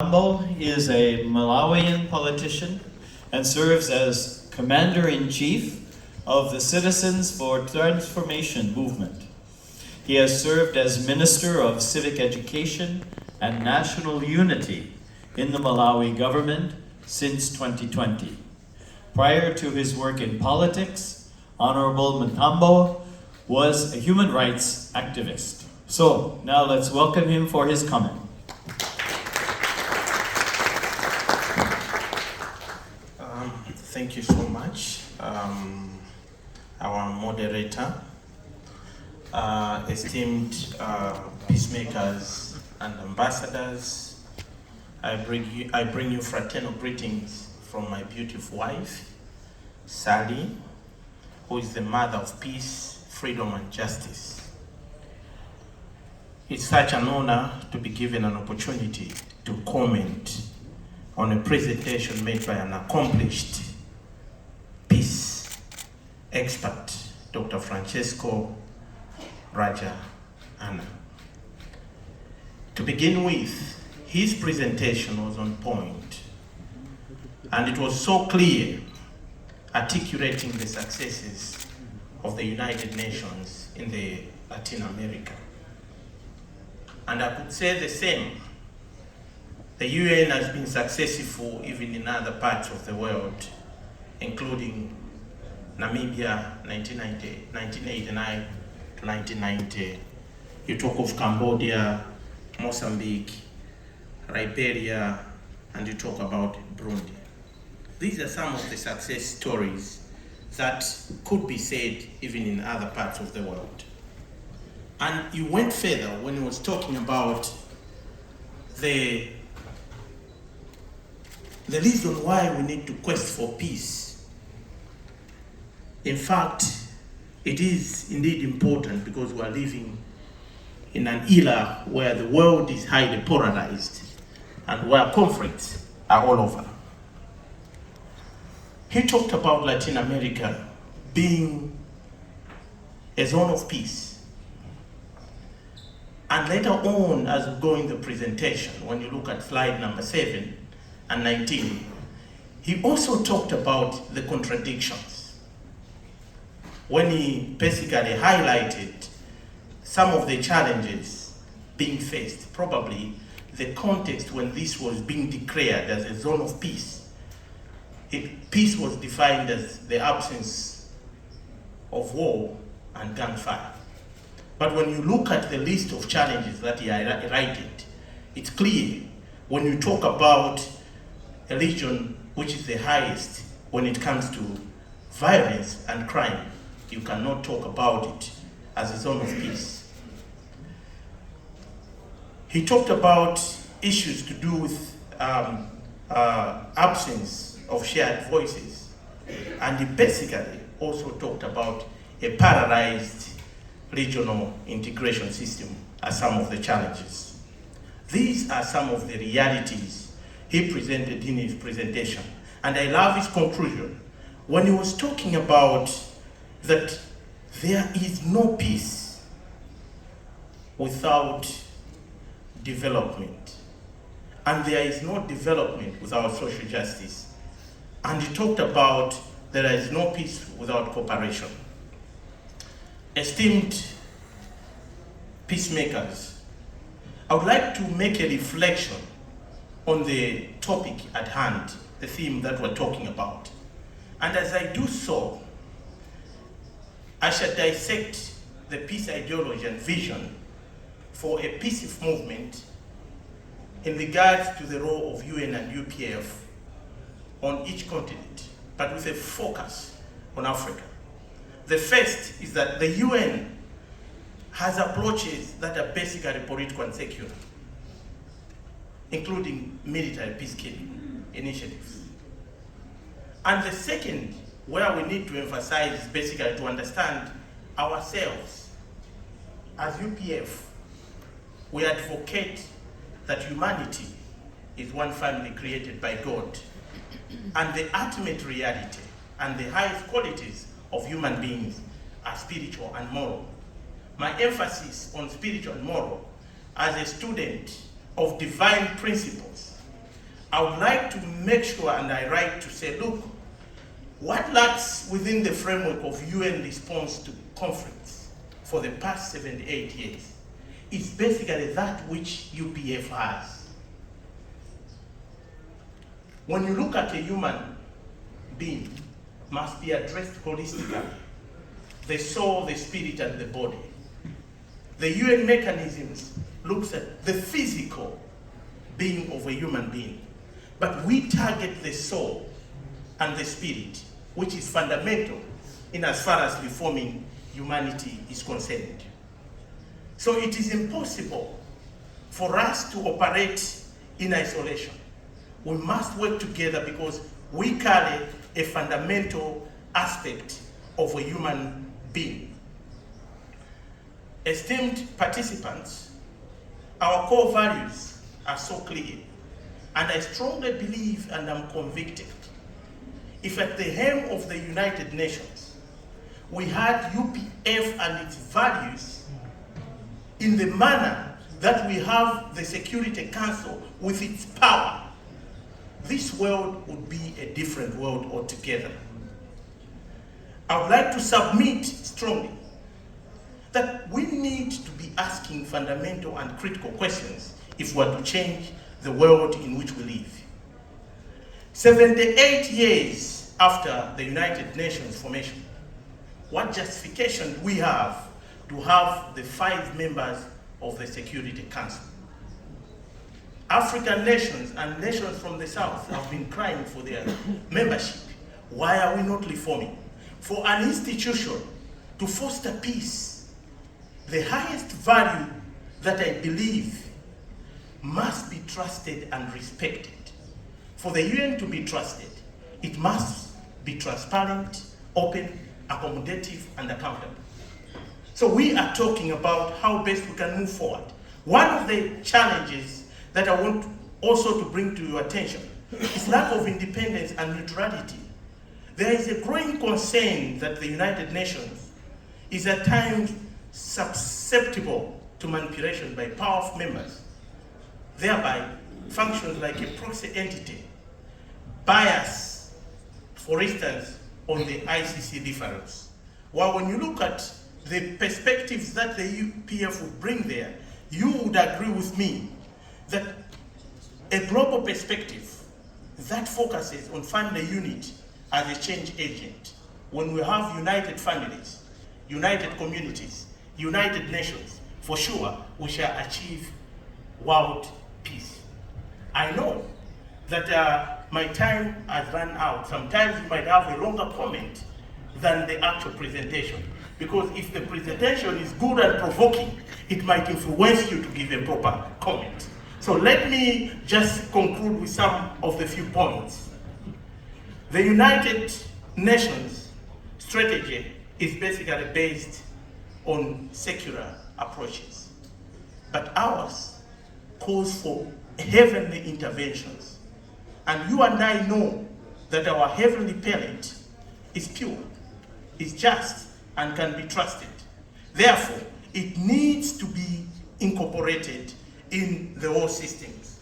Mambo is a Malawian politician and serves as Commander-in-Chief of the Citizens for Transformation movement. He has served as Minister of Civic Education and National Unity in the Malawi government since 2020. Prior to his work in politics, Honorable Matambo was a human rights activist. So now let's welcome him for his comment. Thank you so much, our moderator, esteemed peacemakers and ambassadors. I bring you fraternal greetings from my beautiful wife, Sally, who is the mother of peace, freedom, and justice. It's such an honor to be given an opportunity to comment on a presentation made by an accomplished peace expert, Dr. Francesco Raja Anna. To begin with, his presentation was on point, and it was so clear, articulating the successes of the United Nations in the Latin America. And I could say the same. The UN has been successful even in other parts of the world, including Namibia, 1989 to 1990. You talk of Cambodia, Mozambique, Liberia, and you talk about Burundi. These are some of the success stories that could be said even in other parts of the world. And you went further when he was talking about the reason why we need to quest for peace. In fact, it is indeed important because we are living in an era where the world is highly polarized and where conflicts are all over. He talked about Latin America being a zone of peace. And later on, as we go in the presentation, when you look at slide number 7 and 19, he also talked about the contradictions when he basically highlighted some of the challenges being faced, probably the context when this was being declared as a zone of peace. Peace was defined as the absence of war and gunfire. But when you look at the list of challenges that he highlighted, it's clear when you talk about a region which is the highest when it comes to violence and crime, you cannot talk about it as a zone of peace. He talked about issues to do with absence of shared voices, and he basically also talked about a paralyzed regional integration system as some of the challenges. These are some of the realities he presented in his presentation. And I love his conclusion when he was talking about that there is no peace without development. And there is no development without social justice. And he talked about there is no peace without cooperation. Esteemed peacemakers, I would like to make a reflection on the topic at hand, the theme that we're talking about. And as I do so, I shall dissect the peace ideology and vision for a peaceful movement in regards to the role of UN and UPF on each continent, but with a focus on Africa. The first is that the UN has approaches that are basically political and secular, including military peacekeeping initiatives. And the second, where we need to emphasize, is basically to understand ourselves. As UPF, we advocate that humanity is one family created by God, and the ultimate reality and the highest qualities of human beings are spiritual and moral. My emphasis on spiritual and moral as a student of divine principles I would like to make sure, and I write to say, look, what lacks within the framework of UN response to conflicts for the past 78 years is basically that which UPF has. When you look at a human being, must be addressed holistically. The soul, the spirit, and the body. The UN mechanisms looks at the physical being of a human being, but we target the soul and the spirit, which is fundamental in as far as reforming humanity is concerned. So it is impossible for us to operate in isolation. We must work together because we carry a fundamental aspect of a human being. Esteemed participants, our core values are so clear, and I strongly believe and am convicted, if at the helm of the United Nations we had UPF and its values in the manner that we have the Security Council with its power, this world would be a different world altogether. I would like to submit strongly that we need to be asking fundamental and critical questions if we are to change the world in which we live. 78 years after the United Nations formation, what justification do we have to have the 5 members of the Security Council? African nations and nations from the South have been crying for their membership. Why are we not reforming? For an institution to foster peace, the highest value that I believe must be trusted and respected. For the UN to be trusted, it must be transparent, open, accommodative, and accountable. So we are talking about how best we can move forward. One of the challenges that I want also to bring to your attention is lack of independence and neutrality. There is a growing concern that the United Nations is at times susceptible to manipulation by powerful members, thereby functions like a proxy entity, bias, for instance, on the ICC difference. While when you look at the perspectives that the UPF would bring there, you would agree with me that a global perspective that focuses on family unity as a change agent, when we have united families, united communities, united nations, for sure we shall achieve world peace. I know that my time has run out. Sometimes you might have a longer comment than the actual presentation, because if the presentation is good and provoking, it might influence you to give a proper comment. So let me just conclude with some of the few points. The United Nations strategy is basically based on secular approaches, but ours calls for heavenly interventions. And you and I know that our heavenly parent is pure, is just, and can be trusted. Therefore, it needs to be incorporated in the whole systems.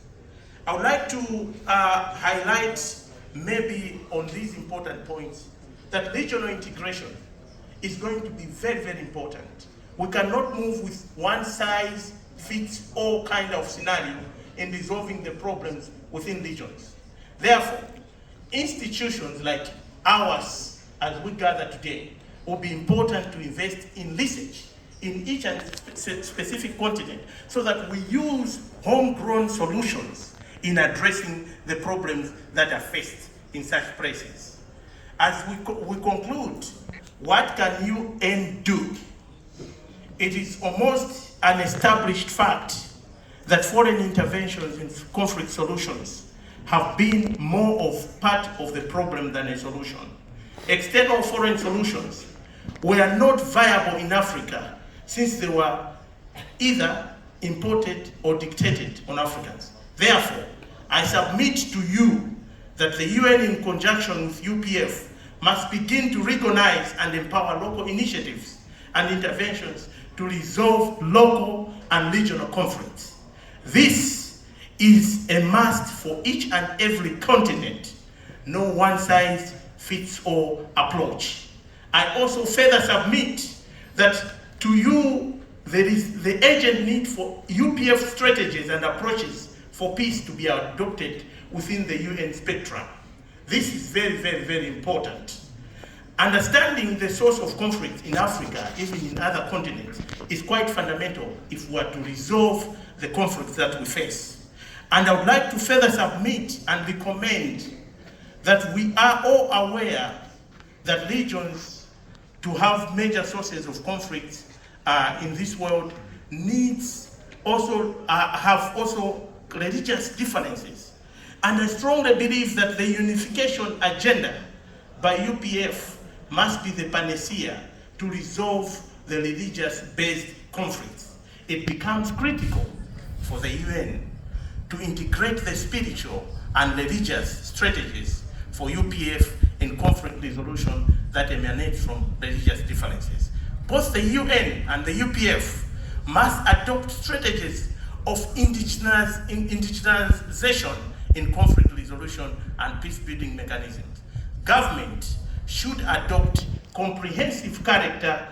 I would like to highlight maybe on these important points that regional integration is going to be very, very important. We cannot move with one size fits all kind of scenario in resolving the problems within regions. Therefore, institutions like ours, as we gather today, will be important to invest in research in each and specific continent so that we use homegrown solutions in addressing the problems that are faced in such places. As we conclude, what can UN do? It is almost an established fact that foreign interventions in conflict solutions have been more of part of the problem than a solution. External foreign solutions were not viable in Africa since they were either imported or dictated on Africans. Therefore, I submit to you that the UN in conjunction with UPF must begin to recognize and empower local initiatives and interventions to resolve local and regional conflicts. This is a must for each and every continent. No one-size-fits-all approach. I also further submit that to you, there is the urgent need for UPF strategies and approaches for peace to be adopted within the UN spectrum. This is very, very, very important. Understanding the source of conflict in Africa, even in other continents, is quite fundamental if we are to resolve the conflicts that we face. And I would like to further submit and recommend that we are all aware that regions to have major sources of conflict in this world have also religious differences. And I strongly believe that the unification agenda by UPF must be the panacea to resolve the religious-based conflicts. It becomes critical for the UN to integrate the spiritual and religious strategies for UPF in conflict resolution that emanate from religious differences. Both the UN and the UPF must adopt strategies of indigenization in conflict resolution and peace-building mechanisms. Government should adopt comprehensive character